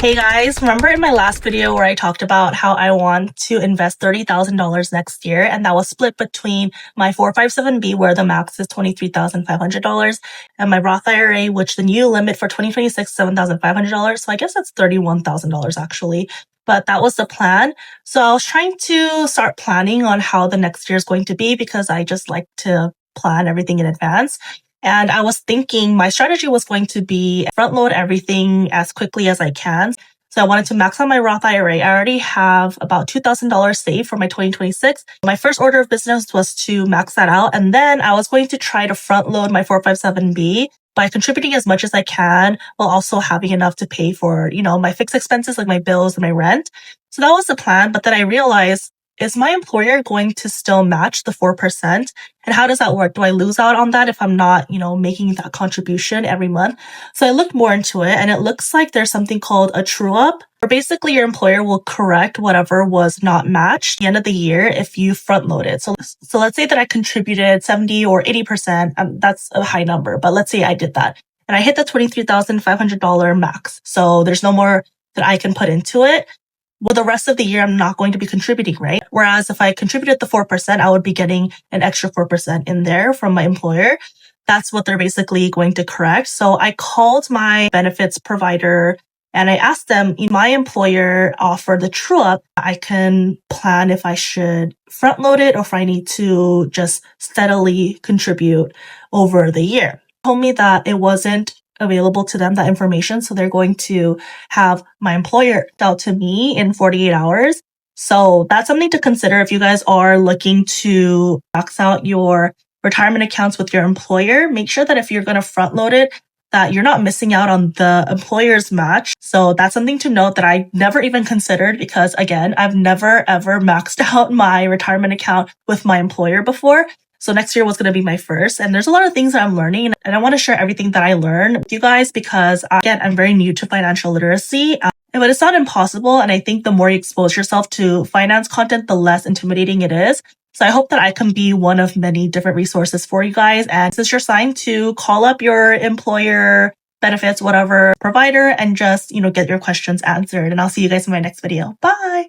Hey guys, remember in my last video where I talked about how I want to invest $30,000 next year, and that was split between my 457B where the max is $23,500 and my Roth IRA, which the new limit for 2026 is $7,500. So I guess that's $31,000 actually. But that was the plan. So I was trying to start planning on how the next year is going to be because I just like to plan everything in advance. And I was thinking my strategy was going to be front load everything as quickly as I can. So I wanted to max out my Roth IRA. I already have about $2,000 saved for my 2026. My first order of business was to max that out. And then I was going to try to front load my 457B by contributing as much as I can while also having enough to pay for, my fixed expenses like my bills and my rent. So that was the plan. But then I realized, is my employer going to still match the 4%? And how does that work? Do I lose out on that if I'm not, making that contribution every month? So I looked more into it and it looks like there's something called a true up, where basically your employer will correct whatever was not matched at the end of the year if you front load it. So let's say that I contributed 70 or 80%. That's a high number, but let's say I did that and I hit the $23,500 max. So there's no more that I can put into it. Well, the rest of the year, I'm not going to be contributing, right? Whereas if I contributed the 4%, I would be getting an extra 4% in there from my employer. That's what they're basically going to correct. So I called my benefits provider and I asked them, my employer offer the true up. I can plan if I should front load it or if I need to just steadily contribute over the year. They told me that it wasn't available to them, that information. So they're going to have my employer reach out to me in 48 hours. So that's something to consider if you guys are looking to max out your retirement accounts with your employer. Make sure that if you're going to front load it, that you're not missing out on the employer's match. So that's something to note that I never even considered because again, I've never ever maxed out my retirement account with my employer before. So next year was going to be my first. And there's a lot of things that I'm learning and I want to share everything that I learned with you guys because again, I'm very new to financial literacy. But it's not impossible. And I think the more you expose yourself to finance content, the less intimidating it is. So I hope that I can be one of many different resources for you guys. And this is your sign to call up your employer, benefits, whatever provider, and just, get your questions answered. And I'll see you guys in my next video. Bye.